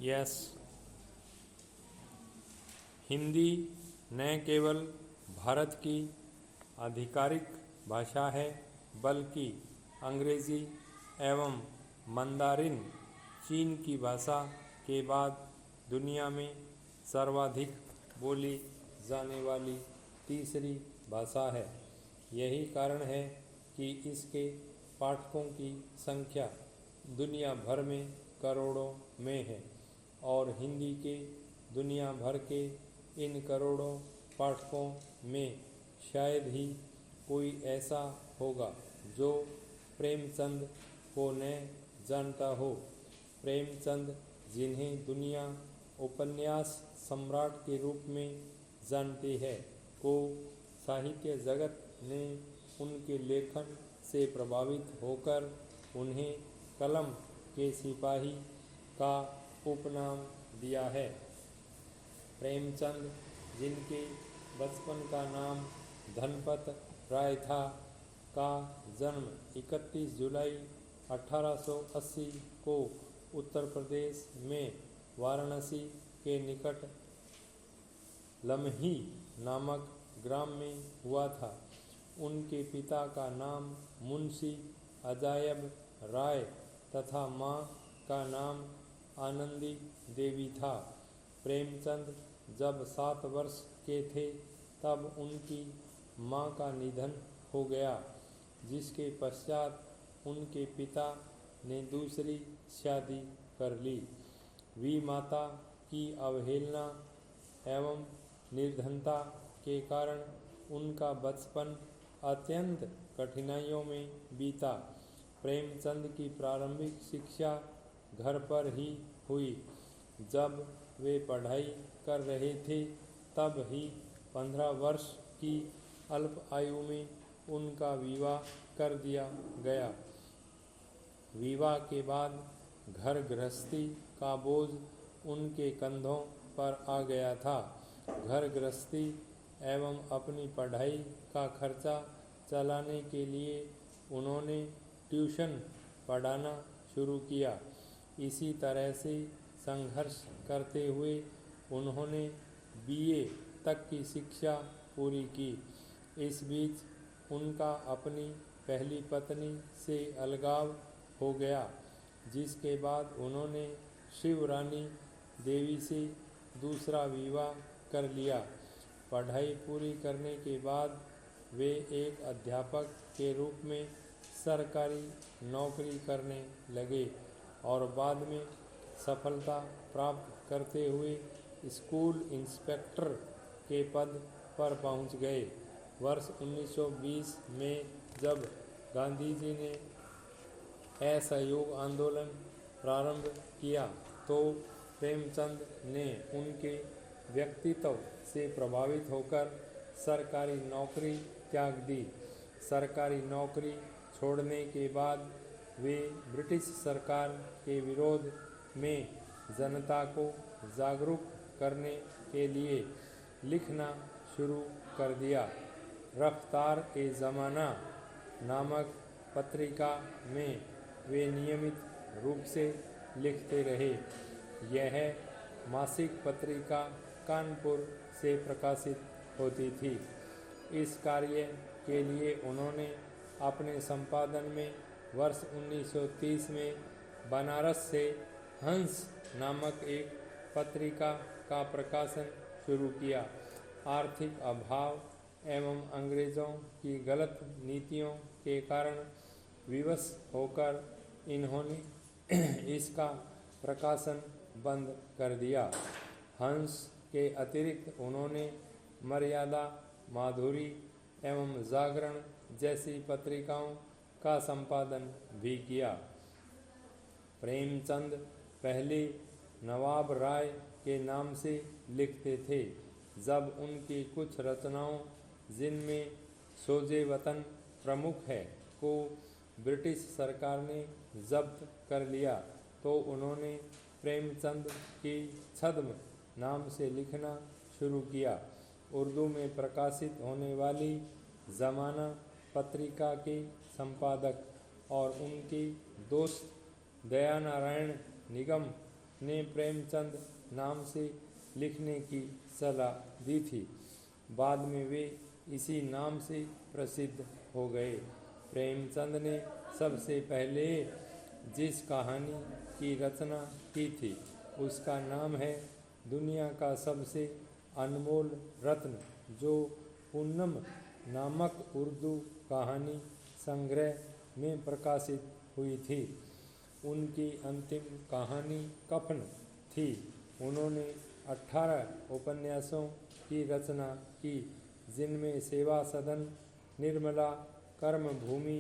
Yes, Hindi न केवल भारत की आधिकारिक भाषा है बल्कि अंग्रेजी एवं मंदारिन चीन की भाषा के बाद दुनिया में सर्वाधिक बोली जाने वाली तीसरी भाषा है। यही कारण है कि इसके पाठकों की संख्या दुनिया भर में करोड़ों में है और हिंदी के दुनिया भर के इन करोड़ों पाठकों में शायद ही कोई ऐसा होगा जो प्रेमचंद को न जानता हो। प्रेमचंद, जिन्हें दुनिया उपन्यास सम्राट के रूप में जानती है, को साहित्य जगत ने उनके लेखन से प्रभावित होकर उन्हें कलम के सिपाही का उपनाम दिया है। प्रेमचंद, जिनके बचपन का नाम धनपत राय था, का जन्म 31 जुलाई 1880 को उत्तर प्रदेश में वाराणसी के निकट लम्ही नामक ग्राम में हुआ था। उनके पिता का नाम मुंशी अजायब राय तथा माँ का नाम आनंदी देवी था। प्रेमचंद जब 7 वर्ष के थे तब उनकी माँ का निधन हो गया, जिसके पश्चात उनके पिता ने दूसरी शादी कर ली। वी माता की अवहेलना एवं निर्धनता के कारण उनका बचपन अत्यंत कठिनाइयों में बीता। प्रेमचंद की प्रारंभिक शिक्षा घर पर ही हुई। जब वे पढ़ाई कर रहे थे तब ही 15 वर्ष की अल्प आयु में उनका विवाह कर दिया गया। विवाह के बाद घर गृहस्थी का बोझ उनके कंधों पर आ गया था। घर गृहस्थी एवं अपनी पढ़ाई का खर्चा चलाने के लिए उन्होंने ट्यूशन पढ़ाना शुरू किया। इसी तरह से संघर्ष करते हुए उन्होंने बीए तक की शिक्षा पूरी की। इस बीच उनका अपनी पहली पत्नी से अलगाव हो गया, जिसके बाद उन्होंने शिवरानी देवी से दूसरा विवाह कर लिया। पढ़ाई पूरी करने के बाद वे एक अध्यापक के रूप में सरकारी नौकरी करने लगे और बाद में सफलता प्राप्त करते हुए स्कूल इंस्पेक्टर के पद पर पहुंच गए। वर्ष 1920 में जब गांधी जी ने असहयोग आंदोलन प्रारंभ किया तो प्रेमचंद ने उनके व्यक्तित्व से प्रभावित होकर सरकारी नौकरी त्याग दी। सरकारी नौकरी छोड़ने के बाद वे ब्रिटिश सरकार के विरोध में जनता को जागरूक करने के लिए लिखना शुरू कर दिया। रफ्तार-ए-ज़माना नामक पत्रिका में वे नियमित रूप से लिखते रहे। यह मासिक पत्रिका कानपुर से प्रकाशित होती थी। इस कार्य के लिए उन्होंने अपने संपादन में वर्ष 1930 में बनारस से हंस नामक एक पत्रिका का प्रकाशन शुरू किया। आर्थिक अभाव एवं अंग्रेज़ों की गलत नीतियों के कारण विवश होकर इन्होंने इसका प्रकाशन बंद कर दिया। हंस के अतिरिक्त उन्होंने मर्यादा, माधुरी एवं जागरण जैसी पत्रिकाओं का संपादन भी किया। प्रेमचंद पहले नवाब राय के नाम से लिखते थे। जब उनकी कुछ रचनाओं, जिनमें सोजे वतन प्रमुख है, को ब्रिटिश सरकार ने जब्त कर लिया तो उन्होंने प्रेमचंद की छद्म नाम से लिखना शुरू किया। उर्दू में प्रकाशित होने वाली ज़माना पत्रिका के संपादक और उनकी दोस्त दयानारायण निगम ने प्रेमचंद नाम से लिखने की सलाह दी थी। बाद में वे इसी नाम से प्रसिद्ध हो गए। प्रेमचंद ने सबसे पहले जिस कहानी की रचना की थी उसका नाम है दुनिया का सबसे अनमोल रत्न, जो पूनम नामक उर्दू कहानी संग्रह में प्रकाशित हुई थी। उनकी अंतिम कहानी कफन थी। उन्होंने 18 उपन्यासों की रचना की, जिनमें सेवा सदन, निर्मला, कर्मभूमि,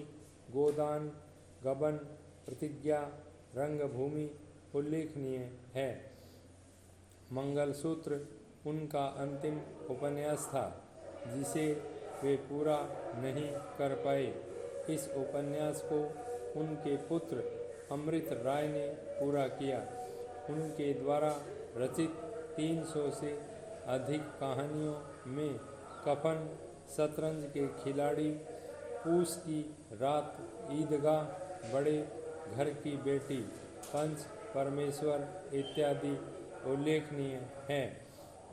गोदान, गबन, प्रतिज्ञा, रंगभूमि उल्लेखनीय है। मंगलसूत्र उनका अंतिम उपन्यास था, जिसे वे पूरा नहीं कर पाए। इस उपन्यास को उनके पुत्र अमृत राय ने पूरा किया। उनके द्वारा रचित 300 से अधिक कहानियों में कफन, शतरंज के खिलाड़ी, पूस की रात, ईदगाह, बड़े घर की बेटी, पंच परमेश्वर इत्यादि उल्लेखनीय हैं।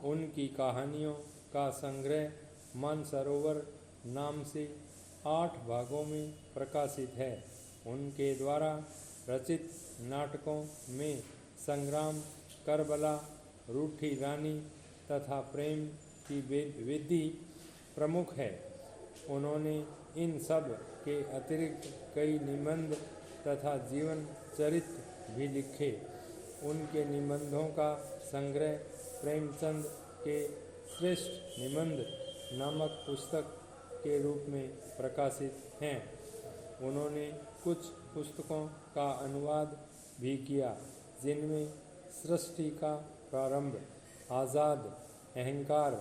उनकी कहानियों का संग्रह मानसरोवर नाम से 8 भागों में प्रकाशित है। उनके द्वारा रचित नाटकों में संग्राम, करबला, रूठी रानी तथा प्रेम की विधि प्रमुख है। उन्होंने इन सब के अतिरिक्त कई निबंध तथा जीवन चरित्र भी लिखे। उनके निबंधों का संग्रह प्रेमचंद के श्रेष्ठ निबंध नामक पुस्तक के रूप में प्रकाशित हैं। उन्होंने कुछ पुस्तकों का अनुवाद भी किया, जिनमें सृष्टि का प्रारंभ, आज़ाद, अहंकार,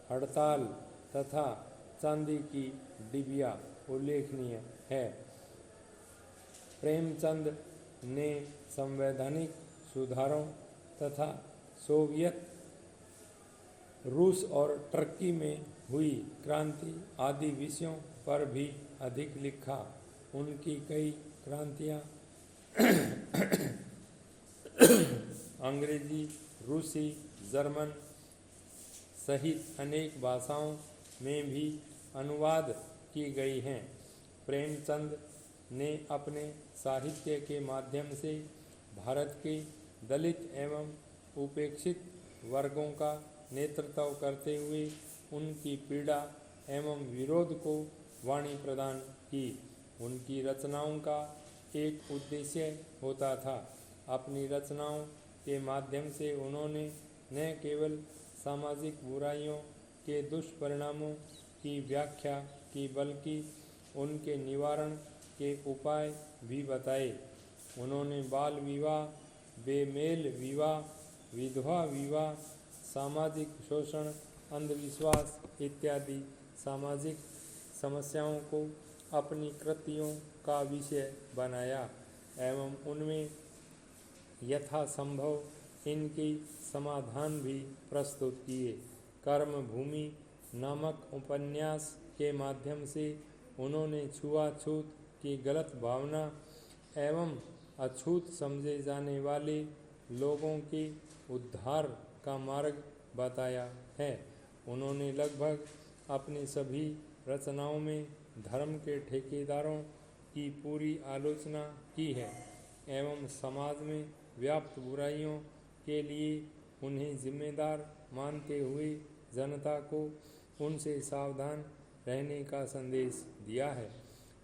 हड़ताल तथा चांदी की डिबिया उल्लेखनीय है। प्रेमचंद ने संवैधानिक सुधारों तथा सोवियत रूस और टर्की में हुई क्रांति आदि विषयों पर भी अधिक लिखा। उनकी कई क्रांतियाँ अंग्रेजी, रूसी, जर्मन सहित अनेक भाषाओं में भी अनुवाद की गई हैं। प्रेमचंद ने अपने साहित्य के माध्यम से भारत के दलित एवं उपेक्षित वर्गों का नेतृत्व करते हुए उनकी पीड़ा एवं विरोध को वाणी प्रदान की। उनकी रचनाओं का एक उद्देश्य होता था। अपनी रचनाओं के माध्यम से उन्होंने न केवल सामाजिक बुराइयों के दुष्परिणामों की व्याख्या की, बल्कि उनके निवारण के उपाय भी बताए। उन्होंने बाल विवाह, बेमेल विवाह, विधवा विवाह, सामाजिक शोषण, अंधविश्वास इत्यादि सामाजिक समस्याओं को अपनी कृतियों का विषय बनाया एवं उनमें यथासंभव इनकी समाधान भी प्रस्तुत किए। कर्मभूमि नामक उपन्यास के माध्यम से उन्होंने छुआछूत की गलत भावना एवं अछूत समझे जाने वाले लोगों के उद्धार का मार्ग बताया है। उन्होंने लगभग अपनी सभी रचनाओं में धर्म के ठेकेदारों की पूरी आलोचना की है एवं समाज में व्याप्त बुराइयों के लिए उन्हें जिम्मेदार मानते हुए जनता को उनसे सावधान रहने का संदेश दिया है।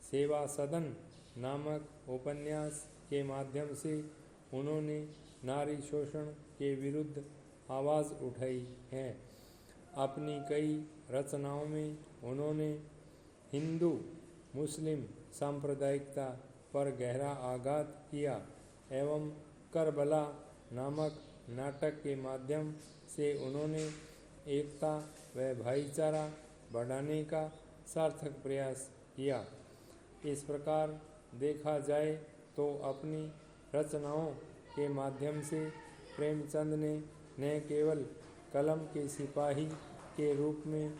सेवा सदन नामक उपन्यास के माध्यम से उन्होंने नारी शोषण के विरुद्ध आवाज़ उठाई है। अपनी कई रचनाओं में उन्होंने हिंदू मुस्लिम सांप्रदायिकता पर गहरा आघात किया एवं करबला नामक नाटक के माध्यम से उन्होंने एकता व भाईचारा बढ़ाने का सार्थक प्रयास किया। इस प्रकार देखा जाए तो अपनी रचनाओं के माध्यम से प्रेमचंद ने न केवल कलम के सिपाही के रूप में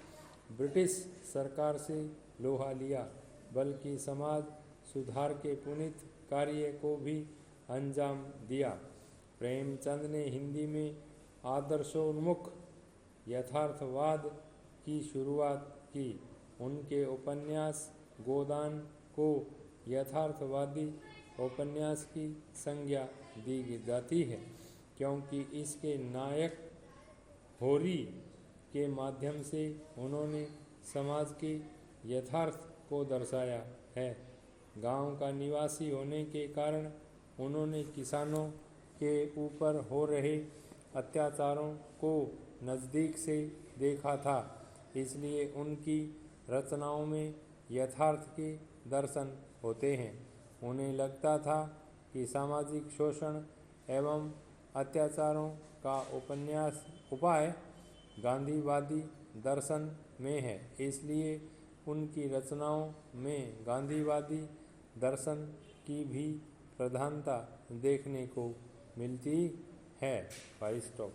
ब्रिटिश सरकार से लोहा लिया, बल्कि समाज सुधार के पुनीत कार्य को भी अंजाम दिया। प्रेमचंद ने हिंदी में आदर्शोन्मुख यथार्थवाद की शुरुआत की। उनके उपन्यास गोदान को यथार्थवादी उपन्यास की संज्ञा दी जाती है, क्योंकि इसके नायक होरी के माध्यम से उन्होंने समाज के यथार्थ को दर्शाया है। गांव का निवासी होने के कारण उन्होंने किसानों के ऊपर हो रहे अत्याचारों को नज़दीक से देखा था, इसलिए उनकी रचनाओं में यथार्थ के दर्शन होते हैं। उन्हें लगता था कि सामाजिक शोषण एवं अत्याचारों का उपाय गांधीवादी दर्शन में है, इसलिए उनकी रचनाओं में गांधीवादी दर्शन की भी प्रधानता देखने को मिलती है। 5 स्टॉप।